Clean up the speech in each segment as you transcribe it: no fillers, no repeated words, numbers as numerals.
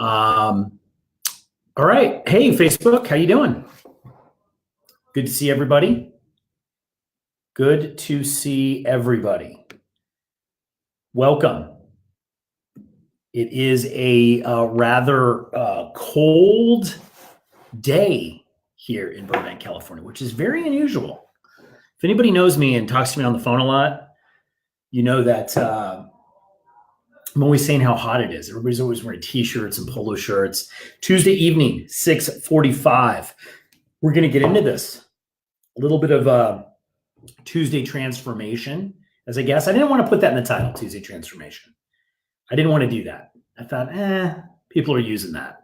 Um, all right. Hey, Facebook, how you doing? Good to see everybody. Good to see everybody. Welcome. It is a rather cold day here in Burbank, California, which is very unusual. If anybody knows me and talks to me on the phone a lot, you know that I'm always saying how hot it is. Everybody's always wearing t-shirts and polo shirts. Tuesday evening, 6:45. We're going to get into this. A little bit of Tuesday transformation, as I guess. I didn't want to put that in the title, Tuesday transformation. I didn't want to do that. I thought, people are using that.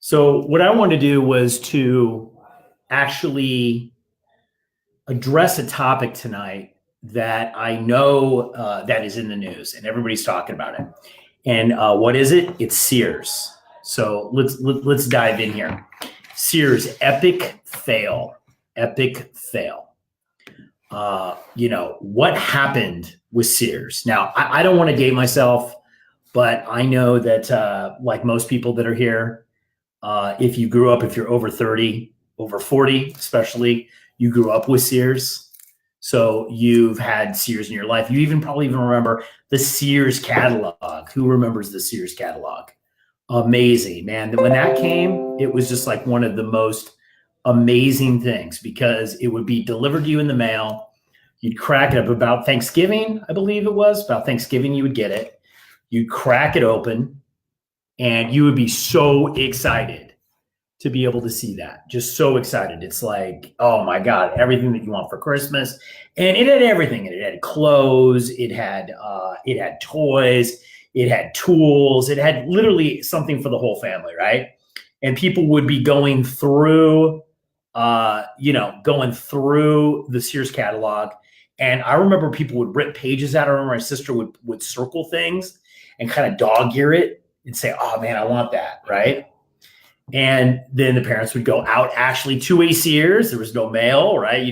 So what I wanted to do was to actually address a topic tonight that I know that is in the news and everybody's talking about it. And what is it? It's Sears. So let's dive in here. Sears Epic Fail. Epic Fail. What happened with Sears? Now, I don't want to date myself, but I know that like most people that are here, if you're over 30, over 40 especially, you grew up with Sears. So you've had Sears in your life. You probably even remember the Sears catalog. Who remembers the Sears catalog? Amazing, man. When that came, it was just like one of the most amazing things because it would be delivered to you in the mail. You'd crack it up about Thanksgiving, I believe it was. About Thanksgiving, you would get it. You'd crack it open, and you would be so excited to be able to see that. Just so excited. It's like, oh my God, everything that you want for Christmas. And it had everything. It had clothes, it had toys, it had tools, it had literally something for the whole family, right? And people would be going through the Sears catalog. And I remember people would rip pages out. I remember my sister would circle things and kind of dog ear it and say, oh man, I want that, right? And then the parents would go out actually to a Sears. There was no mail, right?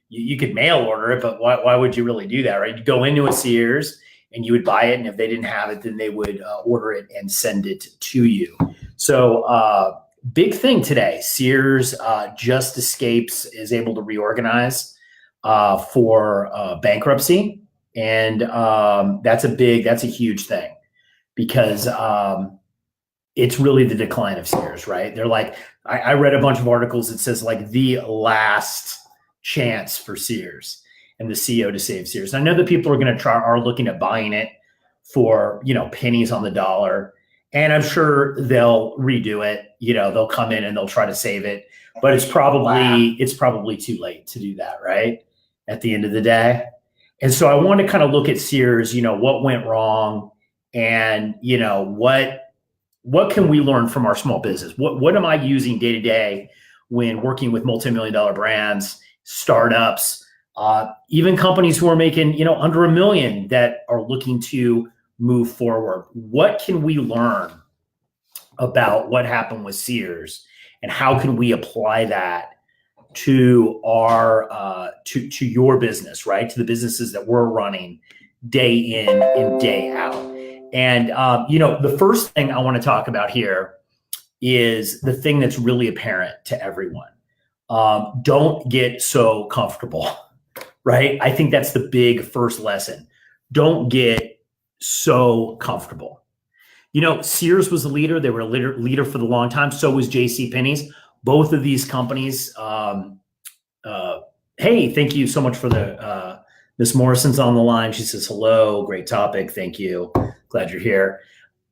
You could mail order it, but why would you really do that, right? You'd go into a Sears and you would buy it. And if they didn't have it, then they would order it and send it to you. So big thing today, Sears just is able to reorganize for bankruptcy. And that's a huge thing because it's really the decline of Sears, right? They're like, I read a bunch of articles that says like the last chance for Sears and the CEO to save Sears. I know that people are looking at buying it for, pennies on the dollar. And I'm sure they'll redo it. They'll come in and they'll try to save it, but it's probably too late to do that, right? At the end of the day. And so I want to kind of look at Sears, what went wrong and, what can we learn from our small business? What am I using day to day when working with multi-million-dollar brands, startups, even companies who are making, under $1 million that are looking to move forward? What can we learn about what happened with Sears and how can we apply that to our to your business, right? To the businesses that we're running day in and day out. And, the first thing I want to talk about here is the thing that's really apparent to everyone. Don't get so comfortable, right? I think that's the big first lesson. Don't get so comfortable. Sears was a leader. They were a leader for the long time. So was JCPenney's. Both of these companies. Hey, thank you so much for the Miss Morrison's on the line. She says, hello, great topic. Thank you. Glad you're here.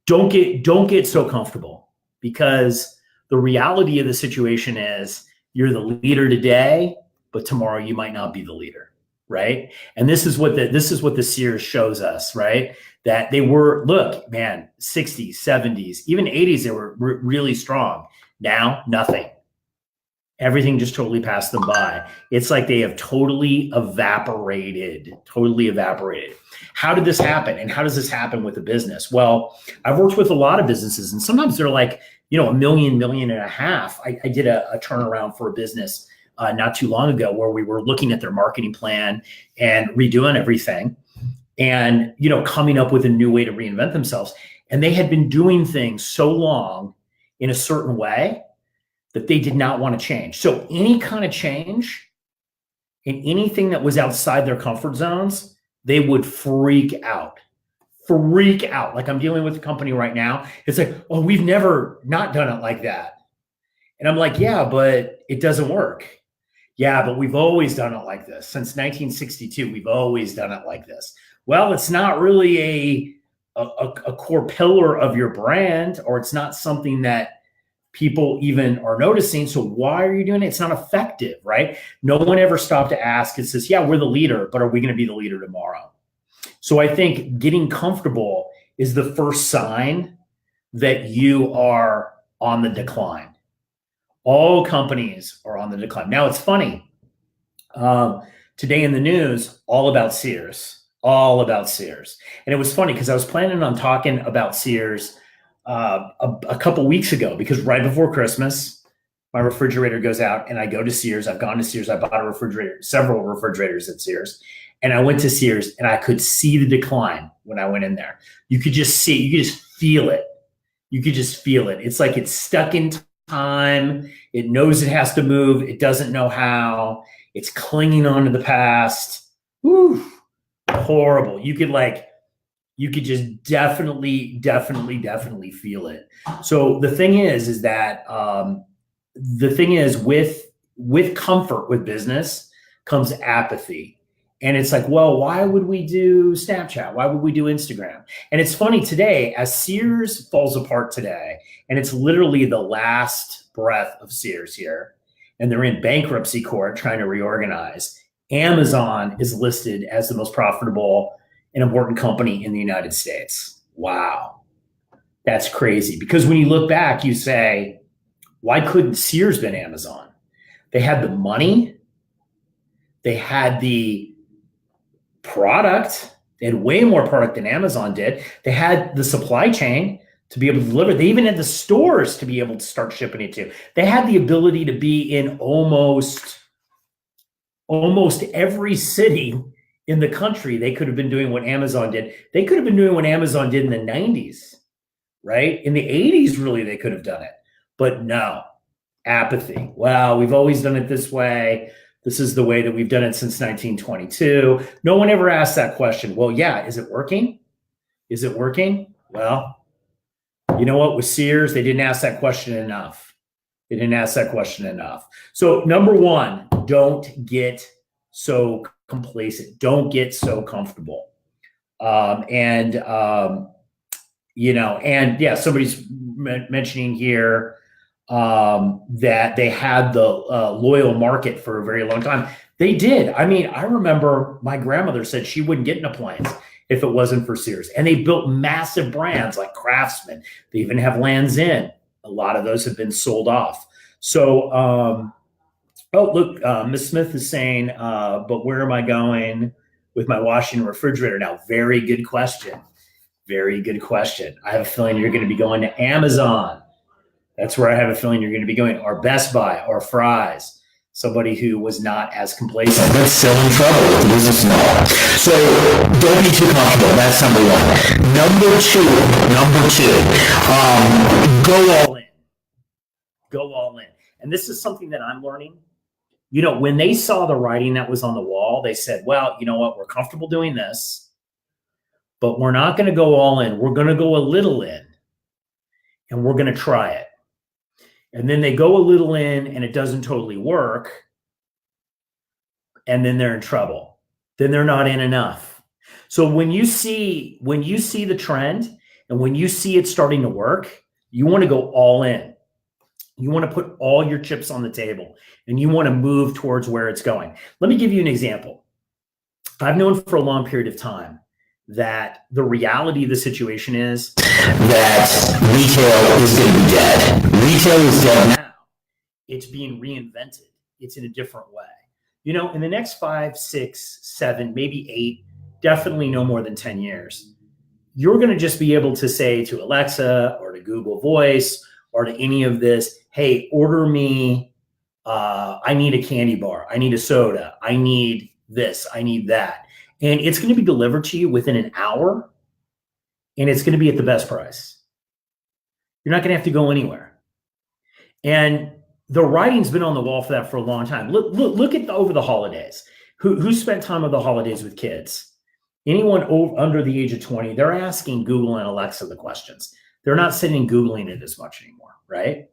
Don't get so comfortable because the reality of the situation is you're the leader today, but tomorrow you might not be the leader, right? And this is what the Sears shows us, right? That they were, look, man, 60s, 70s, even 80s, they were really strong. Now, nothing. Everything just totally passed them by. It's like they have totally evaporated. How did this happen? And how does this happen with a business? Well, I've worked with a lot of businesses and sometimes they're like, $1 million, $1.5 million. I did a turnaround for a business not too long ago where we were looking at their marketing plan and redoing everything and, coming up with a new way to reinvent themselves. And they had been doing things so long in a certain way that they did not want to change. So any kind of change in anything that was outside their comfort zones, they would freak out. Freak out. Like I'm dealing with a company right now. It's like, oh, we've never not done it like that. And I'm like, yeah, but it doesn't work. Yeah, but we've always done it like this. Since 1962, we've always done it like this. Well, it's not really a core pillar of your brand, or it's not something that people even are noticing. So why are you doing it? It's not effective, right? No one ever stopped to ask. It says, yeah, we're the leader, but are we going to be the leader tomorrow? So I think getting comfortable is the first sign that you are on the decline. All companies are on the decline. Now it's funny. Today in the news, all about Sears. And it was funny because I was planning on talking about Sears a couple weeks ago, because right before Christmas, my refrigerator goes out and I go to Sears. I've gone to Sears. I bought a refrigerator, several refrigerators at Sears. And I went to Sears and I could see the decline when I went in there. You could just see, you could just feel it. It's like it's stuck in time. It knows it has to move. It doesn't know how. It's clinging on to the past. Whew, horrible. You could just definitely feel it. So the thing is that with comfort with business comes apathy. And it's like, well, why would we do Snapchat? Why would we do Instagram? And it's funny today, as Sears falls apart today, and it's literally the last breath of Sears here, and they're in bankruptcy court trying to reorganize. Amazon is listed as the most profitable and important company in the United States. Wow. That's crazy. Because when you look back, you say, why couldn't Sears been Amazon? They had the money. They had the product. They had way more product than Amazon did. They had the supply chain to be able to deliver. They even had the stores to be able to start shipping it to. They had the ability to be in almost every city in the country. They could have been doing what Amazon did. They could have been doing what Amazon did in the 90s, right? In the 80s, really, they could have done it. But no, apathy. Well, we've always done it this way. This is the way that we've done it since 1922. No one ever asked that question. Well, yeah, is it working? Well, you know what? With Sears, they didn't ask that question enough. So number one, don't get so complacent. Don't get so comfortable. And somebody's mentioning here that they had the loyal market for a very long time. They did. I mean, I remember my grandmother said she wouldn't get an appliance if it wasn't for Sears. And they built massive brands like Craftsman. They even have Lands' End. A lot of those have been sold off. So, Miss Smith is saying, but where am I going with my washing and refrigerator now? Very good question. I have a feeling you're going to be going to Amazon. That's where I have a feeling you're going to be going, or Best Buy, or Fry's. Somebody who was not as complacent. That's still in trouble with the business model. So don't be too comfortable. That's number one. Number two, go all in. And this is something that I'm learning. You know, when they saw the writing that was on the wall, they said, well, you know what? We're comfortable doing this, but we're not going to go all in. We're going to go a little in, and we're going to try it. And then they go a little in and it doesn't totally work. And then they're in trouble. Then they're not in enough. So when you see the trend and when you see it starting to work, you want to go all in. You want to put all your chips on the table and you want to move towards where it's going. Let me give you an example. I've known for a long period of time that the reality of the situation is that retail is going to be dead. Retail is dead now. It's being reinvented. It's in a different way. You know, in the next 5, 6, 7, maybe 8, definitely no more than 10 years, you're going to just be able to say to Alexa or to Google Voice or to any of this, hey, order me, I need a candy bar, I need a soda, I need this, I need that. And it's going to be delivered to you within an hour. and it's going to be at the best price. You're not going to have to go anywhere. And the writing's been on the wall for that for a long time. Look at over the holidays. Who spent time over the holidays with kids? Anyone under the age of 20, they're asking Google and Alexa the questions. They're not sitting and Googling it as much anymore, right?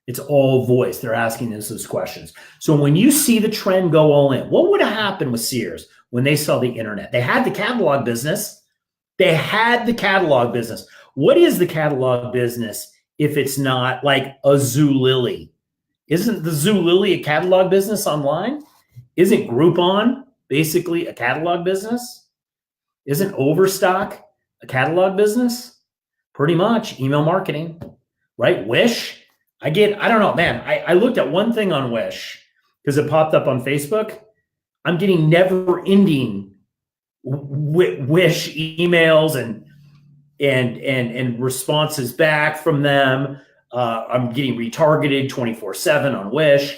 It's all voice. They're asking those questions. So when you see the trend go all in, what would have happened with Sears when they saw the internet? They had the catalog business. What is the catalog business if it's not like a Zulily? Isn't the Zulily a catalog business online? Isn't Groupon basically a catalog business? Isn't Overstock a catalog business? Pretty much. Email marketing, right? Wish. I don't know, man. I looked at one thing on Wish because it popped up on Facebook. I'm getting never-ending Wish emails and responses back from them. I'm getting retargeted 24/7 on Wish.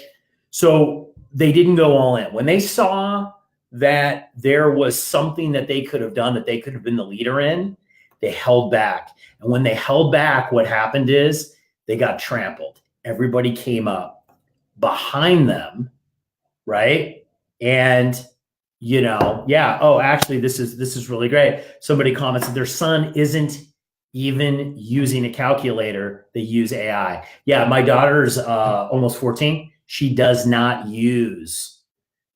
So they didn't go all in. When they saw that there was something that they could have done, that they could have been the leader in, they held back. And when they held back, what happened is they got trampled. Everybody came up behind them, right? And actually this is really great. Somebody comments that their son isn't even using a calculator. They use AI. Yeah, my daughter's almost 14. She does not use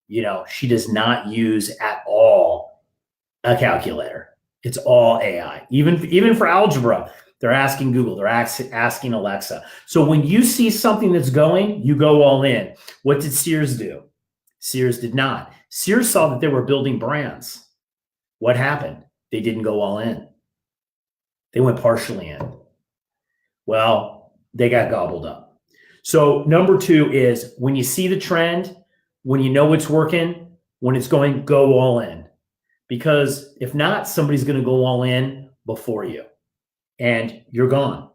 at all a calculator. It's all AI. Even for algebra, they're asking Google, they're asking Alexa. So when you see something that's going, you go all in. What did Sears do? Sears did not. Sears saw that they were building brands. What happened? They didn't go all in. They went partially in. Well, they got gobbled up. So number 2 is when you see the trend, when you know it's working, when it's going, go all in. Because if not, somebody's going to go all in before you and you're gone.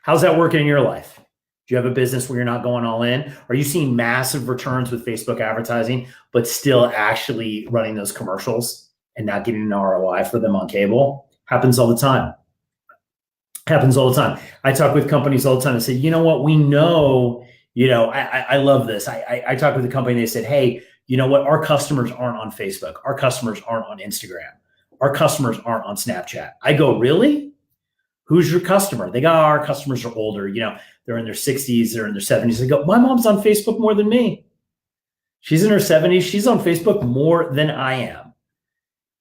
How's that working in your life? Do you have a business where you're not going all in? Are you seeing massive returns with Facebook advertising, but still actually running those commercials and not getting an ROI for them on cable? Happens all the time. I talk with companies all the time and say, you know what, we know, I love this. I talk with a company and they said, hey, you know what, our customers aren't on Facebook. Our customers aren't on Instagram. Our customers aren't on Snapchat. I go, really? Who's your customer? They go, our customers are older. They're in their 60s, they're in their 70s. They go, my mom's on Facebook more than me. She's in her 70s. She's on Facebook more than I am.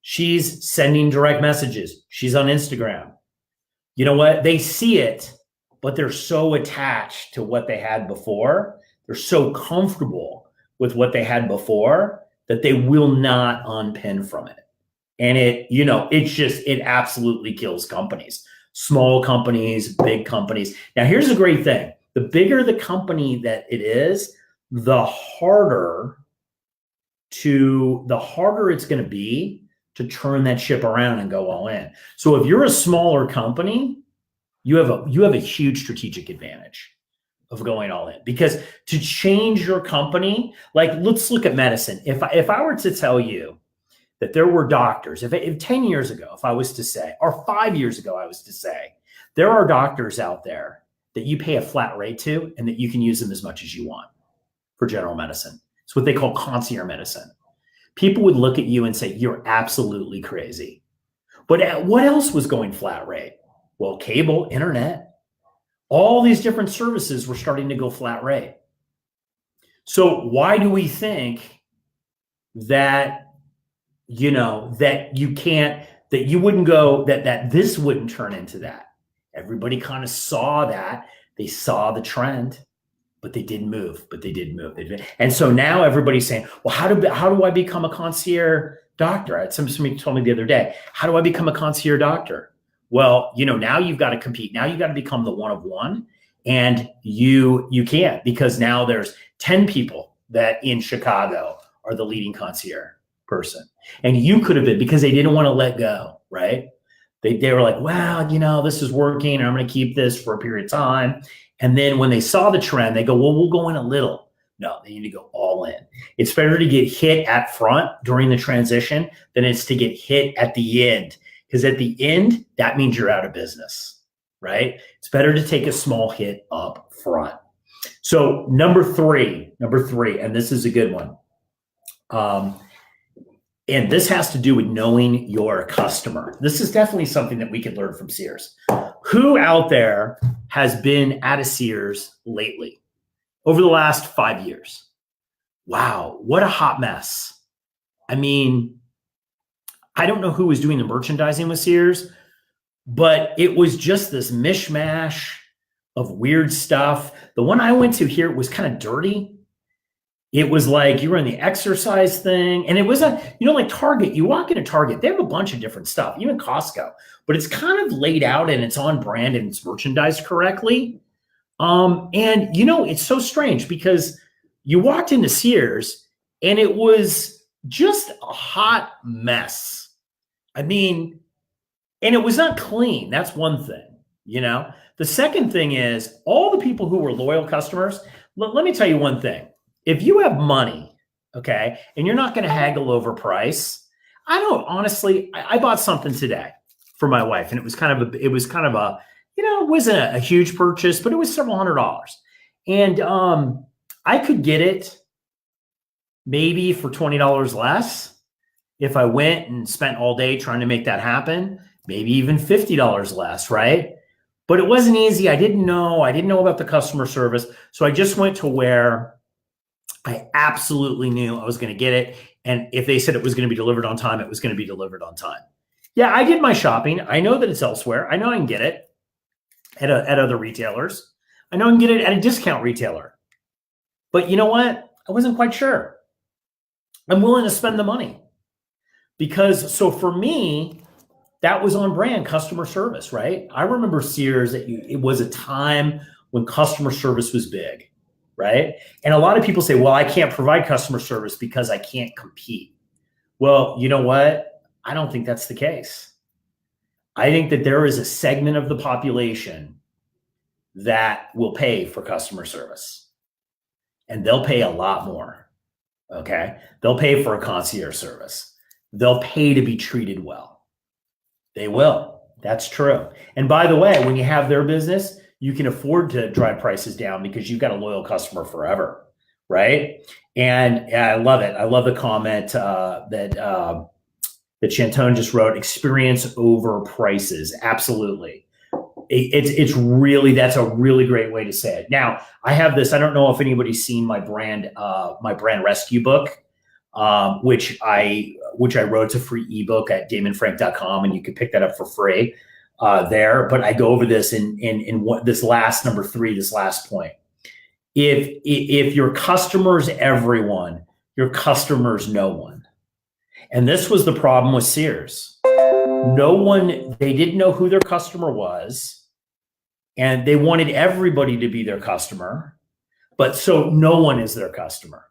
She's sending direct messages. She's on Instagram. You know what? They see it, but they're so attached to what they had before. They're so comfortable with what they had before that they will not unpin from it. And it absolutely kills companies. Small companies, big companies. Now, here's a great thing. The bigger the company that it is, the harder it's going to be to turn that ship around and go all in. So if you're a smaller company, you have a huge strategic advantage of going all in, because to change your company, like let's look at medicine. If I were to tell you that there were doctors, if 10 years ago, if I was to say, or 5 years ago, I was to say, there are doctors out there that you pay a flat rate to and that you can use them as much as you want for general medicine. It's what they call concierge medicine. People would look at you and say, you're absolutely crazy. But what else was going flat rate? Well, cable, internet, all these different services were starting to go flat rate. So why do we think that this wouldn't turn into that? Everybody kind of saw that. They saw the trend, but they didn't move. And so now everybody's saying, well, how do I become a concierge doctor? Somebody told me the other day, how do I become a concierge doctor? Well, now you've got to compete. Now you've got to become the one of one. And you can't, because now there's 10 people that in Chicago are the leading concierge person. And you could have been, because they didn't want to let go, right? They were like, wow, this is working, and I'm going to keep this for a period of time. And then when they saw the trend, they go, well, we'll go in a little. No, they need to go all in. It's better to get hit at front during the transition than it's to get hit at the end Because at the end, that means you're out of business, right? It's better to take a small hit up front. So number three, and this is a good one. And this has to do with knowing your customer. This is definitely something that we can learn from Sears. Who out there has been at a Sears lately over the last 5 years? Wow, what a hot mess. I mean, I don't know who was doing the merchandising with Sears, but it was just this mishmash of weird stuff. The one I went to here was kind of dirty. It was like you were in the exercise thing. And it was like Target. You walk into Target, they have a bunch of different stuff, even Costco, but it's kind of laid out and it's on brand and it's merchandised correctly. And it's so strange because you walked into Sears and it was just a hot mess. I mean, and it was not clean. That's one thing, The second thing is all the people who were loyal customers. Let me tell you one thing. If you have money, okay, and you're not going to haggle over price, I bought something today for my wife, and it was kind of a, it wasn't a huge purchase, but it was several $100s. And I could get it maybe for $20 less if I went and spent all day trying to make that happen, maybe even $50 less, right? But it wasn't easy. I didn't know about the customer service. So I just went to where I absolutely knew I was going to get it. And if they said it was going to be delivered on time, it was going to be delivered on time. Yeah, I did my shopping. I know that it's elsewhere. I know I can get it at other retailers. I know I can get it at a discount retailer. But you know what? I wasn't quite sure. I'm willing to spend the money. So for me, that was on brand customer service, right? I remember Sears, it was a time when customer service was big. Right? And a lot of people say, well, I can't provide customer service because I can't compete. Well, you know what? I don't think that's the case. I think that there is a segment of the population that will pay for customer service. And they'll pay a lot more. Okay? They'll pay for a concierge service. They'll pay to be treated well. They will. That's true. And by the way, when you have their business, you can afford to drive prices down because you've got a loyal customer forever, right? And I love it. I love the comment that Chantone just wrote, experience over prices. Absolutely. That's a really great way to say it. Now, I have this, I don't know if anybody's seen my brand rescue book, which I wrote. It's a free ebook at damonfrank.com, and you can pick that up for free. There, but I go over this in what this last number 3, this last point. If your customer's everyone, your customer's no one. And this was the problem with Sears. They didn't know who their customer was, and they wanted everybody to be their customer, but so no one is their customer,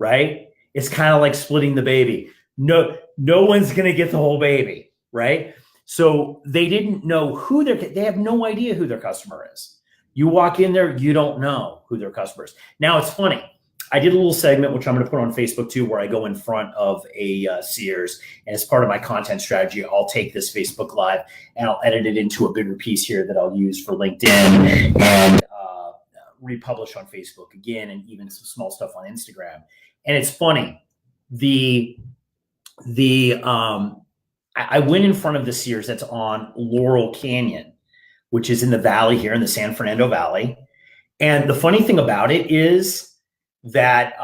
right? It's kind of like splitting the baby. No one's going to get the whole baby, right? So they didn't know they have no idea who their customer is. You walk in there, you don't know who their customer is. Now it's funny. I did a little segment, which I'm going to put on Facebook too, where I go in front of a Sears, and as part of my content strategy, I'll take this Facebook Live and I'll edit it into a bigger piece here that I'll use for LinkedIn and republish on Facebook again, and even some small stuff on Instagram. And it's funny. I went in front of the Sears that's on Laurel Canyon, which is in the valley here in the San Fernando Valley. And the funny thing about it is that,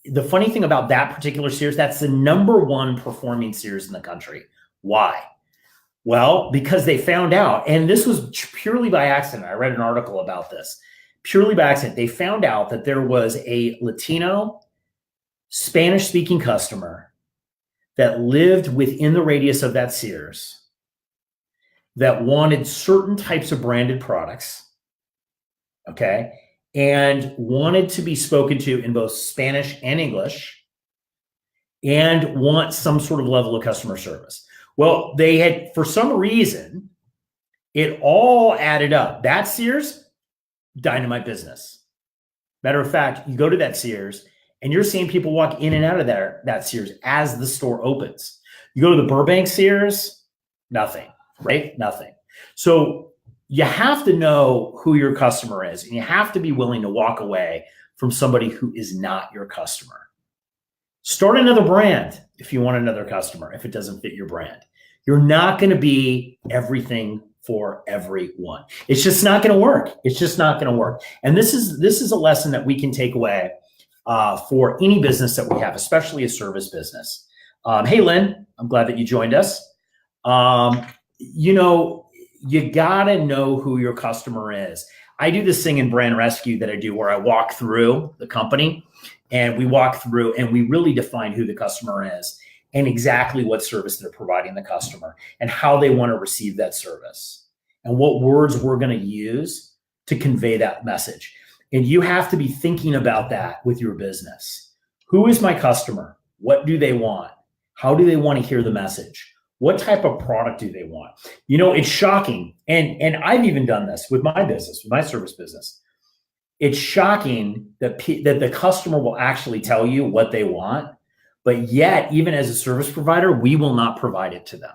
the funny thing about that particular Sears, that's the #1 performing Sears in the country. Why? Well, because they found out, and this was purely by accident. I read an article about this. Purely by accident, they found out that there was a Latino Spanish-speaking customer that lived within the radius of that Sears that wanted certain types of branded products, okay, and wanted to be spoken to in both Spanish and English, and want some sort of level of customer service. Well, they had, for some reason, it all added up. That Sears, dynamite business. Matter of fact, you go to that Sears, And you're seeing people walk in and out of that Sears as the store opens. You go to the Burbank Sears, nothing, right? Nothing. So you have to know who your customer is, and you have to be willing to walk away from somebody who is not your customer. Start another brand if you want another customer, if it doesn't fit your brand. You're not going to be everything for everyone. It's just not going to work. It's just not going to work. And this is a lesson that we can take away for any business that we have, especially a service business. Hey, Lynn, I'm glad that you joined us. You got to know who your customer is. I do this thing in Brand Rescue that I do where I walk through the company and we walk through and we really define who the customer is and exactly what service they're providing the customer and how they want to receive that service and what words we're going to use to convey that message. And you have to be thinking about that with your business. Who is my customer? What do they want? How do they want to hear the message? What type of product do they want? It's shocking. And I've even done this with my business, with my service business. It's shocking that the customer will actually tell you what they want, but yet, even as a service provider, we will not provide it to them,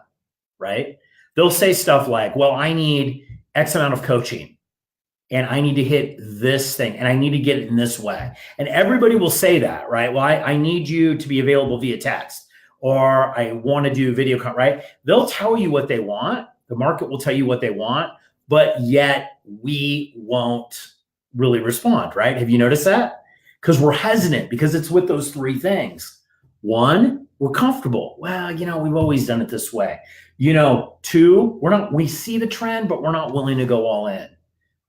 right? They'll say stuff like, well, I need X amount of coaching and I need to hit this thing and I need to get it in this way. And everybody will say that, right? Well, I need you to be available via text. Or I want to do video, right? They'll tell you what they want. The market will tell you what they want, but yet we won't really respond, right? Have you noticed that? Because we're hesitant because it's with those three things. One, we're comfortable. Well, we've always done it this way. Two, we see the trend, but we're not willing to go all in,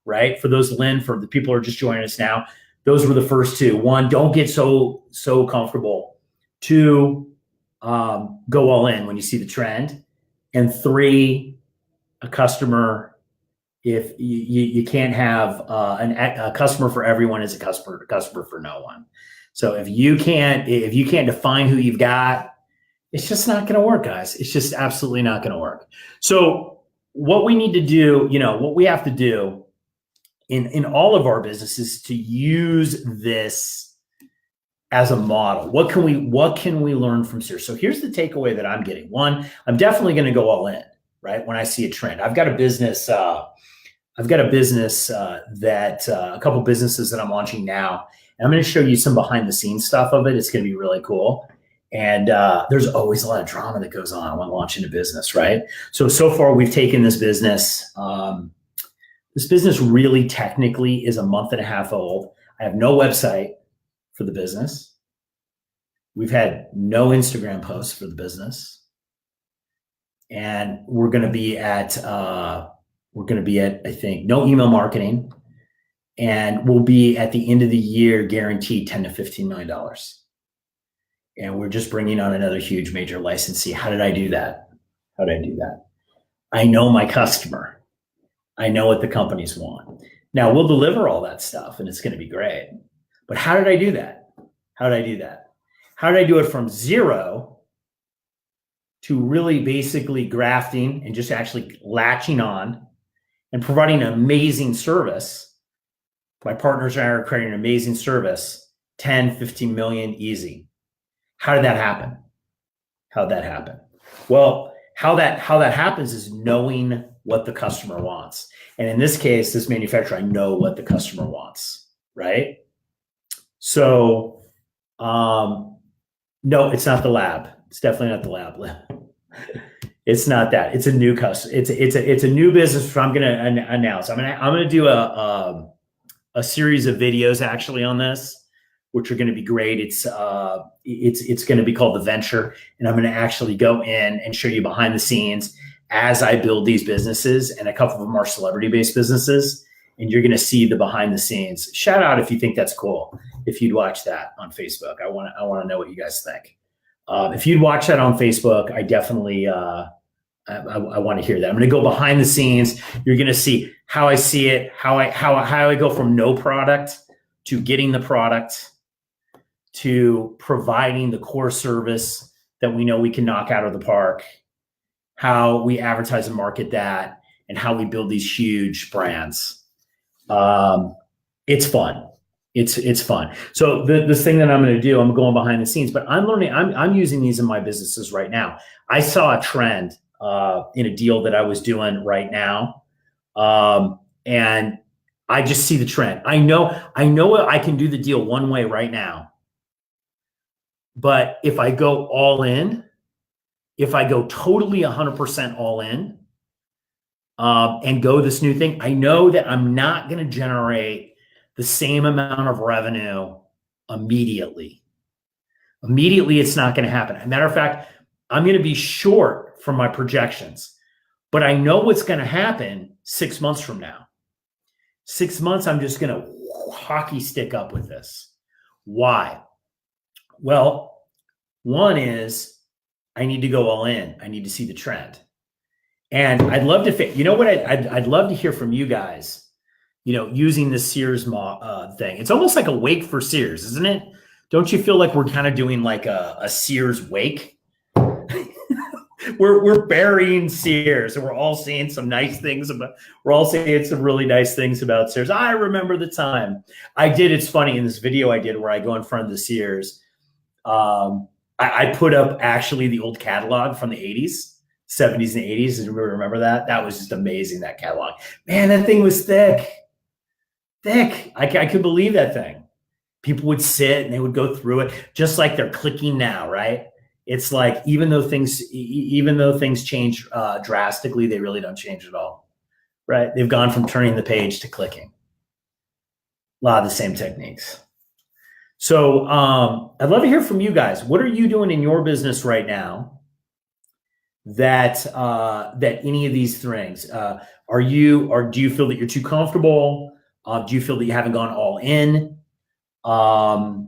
right? For those, Lynn, for the people who are just joining us now, those were the first two. One, don't get so comfortable. Two, go all in when you see the trend. And three, a customer, if you can't have a customer for everyone is a customer for no one. So if you can't define who you've got, it's just not going to work, guys. It's just absolutely not going to work. So what we need to do, what we have to do in all of our businesses to use this as a model. What can we learn from Sears? So here's the takeaway that I'm getting. One, I'm definitely going to go all in, right? When I see a trend, I've got a business that a couple businesses that I'm launching now, and I'm going to show you some behind the scenes stuff of it. It's going to be really cool. And there's always a lot of drama that goes on when launching a business, right? So far we've taken this business. This business really technically is a month and a half old. I have no website for the business. We've had no Instagram posts for the business. And we're going to be at, I think, no email marketing. And we'll be at the end of the year guaranteed $10 to $15 million. And we're just bringing on another huge major licensee. How did I do that? I know my customer. I know what the companies want. Now we'll deliver all that stuff and it's going to be great. But how did I do that? How did I do it from zero to really basically grafting and just actually latching on and providing an amazing service? My partners and I are creating an amazing service, 10, 15 million easy. How did that happen? Well, how that happens is knowing what the customer wants. And in this case, this manufacturer, I know what the customer wants, right? So, no, it's not the lab. It's definitely not the lab. It's not that. It's a new customer. It's a new business which I'm going to announce. I'm going to do a series of videos actually on this, which are going to be great. It's going to be called The Venture, and I'm going to actually go in and show you behind the scenes as I build these businesses, and a couple of them are celebrity-based businesses, and you're going to see the behind the scenes. Shout out if you think that's cool. If you'd watch that on Facebook, I want to know what you guys think. If you'd watch that on Facebook, I definitely I want to hear that. I'm going to go behind the scenes. You're going to see how I see it, how I go from no product to getting the product to providing the core service that we know we can knock out of the park, how we advertise and market that, and how we build these huge brands. It's fun. It's fun. So this thing that I'm going to do, I'm going behind the scenes, but I'm learning. I'm using these in my businesses right now. I saw a trend in a deal that I was doing right now, and I just see the trend. I know I can do the deal one way right now, but if I go all in, if I go totally 100% all in, and go this new thing, I know that I'm not going to generate the same amount of revenue immediately. Immediately, it's not going to happen. As a matter of fact, I'm going to be short from my projections, but I know what's going to happen 6 months from now. 6 months, I'm just going to hockey stick up with this. Why? Well, one is I need to go all in. I need to see the trend. And I'd love to, you know what, I'd love to hear from you guys, you know, using the Sears thing. It's almost like a wake for Sears, isn't it? Don't you feel like we're kind of doing like a Sears wake? we're burying Sears, and we're all saying some nice things about, we're all saying some really nice things about Sears. I remember the time I did. It's funny, in this video I did where I go in front of the Sears, I put up actually the old catalog from the 80s, 70s and 80s. Did you remember that? That was just amazing, that catalog. Man, that thing was thick. I could believe that thing. People would sit and they would go through it just like they're clicking now, right? It's like, even though things change drastically, they really don't change at all, right? They've gone from turning the page to clicking. A lot of the same techniques. So I'd love to hear from you guys. What are you doing in your business right now that any of these things do you feel that you're too comfortable? Do you feel that you haven't gone all in? Do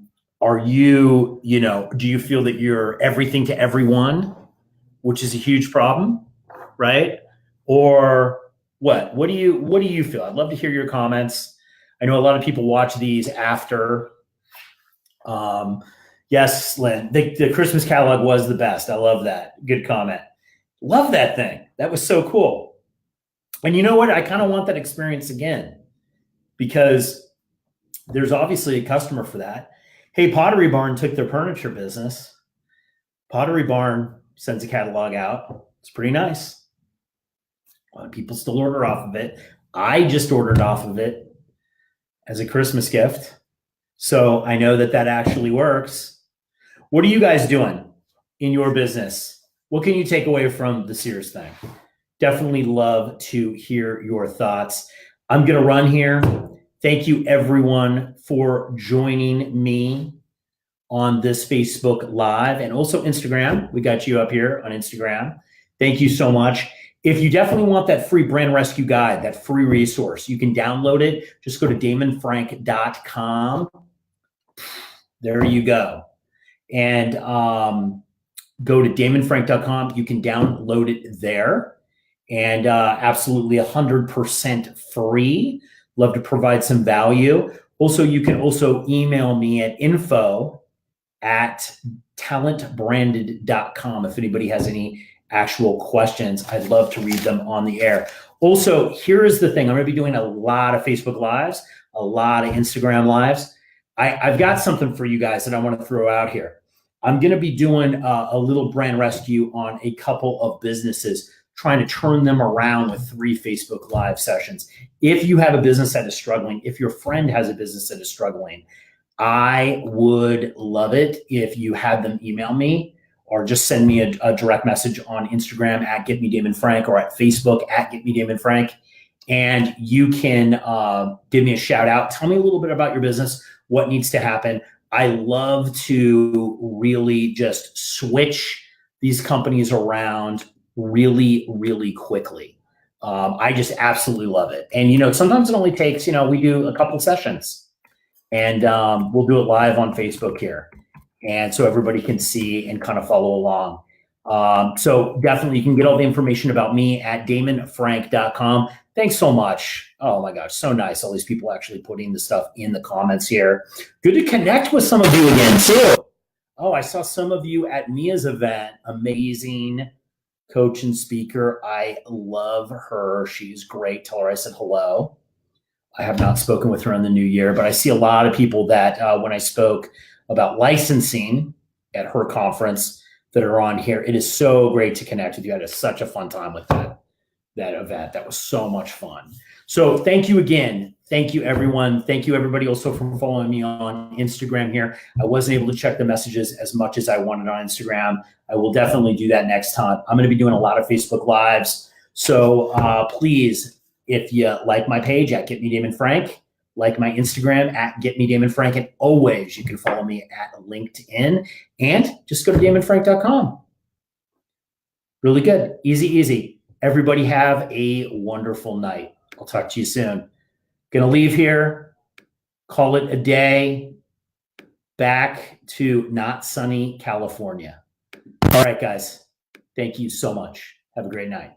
you feel that you're everything to everyone, which is a huge problem, right? Or what? What do you feel? I'd love to hear your comments. I know a lot of people watch these after. Yes, Lynn, the Christmas catalog was the best. I love that. Good comment. Love that thing. That was so cool. And you know what? I kind of want that experience again, because there's obviously a customer for that. Hey, Pottery Barn took their furniture business. Pottery Barn sends a catalog out. It's pretty nice. A lot of people still order off of it. I just ordered off of it as a Christmas gift. So I know that actually works. What are you guys doing in your business? What can you take away from the Sears thing? Definitely love to hear your thoughts. I'm going to run here. Thank you, everyone, for joining me on this Facebook Live and also Instagram. We got you up here on Instagram. Thank you so much. If you definitely want that free brand rescue guide, that free resource, you can download it. Just go to damonfrank.com. There you go. And go to damonfrank.com. You can download it there. And absolutely 100% free. Love to provide some value. Also, you can also email me at info@talentbranded.com if anybody has any actual questions. I'd love to read them on the air. Also, here is the thing. I'm going to be doing a lot of Facebook Lives, a lot of Instagram Lives. I've got something for you guys that I want to throw out here. I'm going to be doing a little brand rescue on a couple of businesses, trying to turn them around with 3 Facebook Live sessions. If you have a business that is struggling, if your friend has a business that is struggling, I would love it if you had them email me or just send me a direct message on Instagram at @GetMeDamonFrank or at Facebook at @GetMeDamonFrank. And you can give me a shout out. Tell me a little bit about your business, what needs to happen. I love to really just switch these companies around really, really quickly. I just absolutely love it. And, sometimes it only takes, we do a couple sessions and we'll do it live on Facebook here. And so everybody can see and kind of follow along. So definitely you can get all the information about me at damonfrank.com. Thanks so much. Oh my gosh, so nice. All these people actually putting the stuff in the comments here. Good to connect with some of you again too. Oh, I saw some of you at Mia's event. Amazing coach and speaker. I love her. She's great. Tell her I said hello. I have not spoken with her in the new year, but I see a lot of people that when I spoke about licensing at her conference that are on here. It is so great to connect with you. I had such a fun time with that event. That was so much fun. So thank you again. Thank you, everyone. Thank you, everybody, also for following me on Instagram here. I wasn't able to check the messages as much as I wanted on Instagram. I will definitely do that next time. I'm going to be doing a lot of Facebook Lives. So please, if you like my page at Get Me Damon Frank, like my Instagram at Get Me Damon Frank, and always you can follow me at LinkedIn, and just go to damonfrank.com. Really good. Easy, easy. Everybody have a wonderful night. I'll talk to you soon. Gonna leave here, call it a day, back to not sunny California. All right, guys. Thank you so much. Have a great night.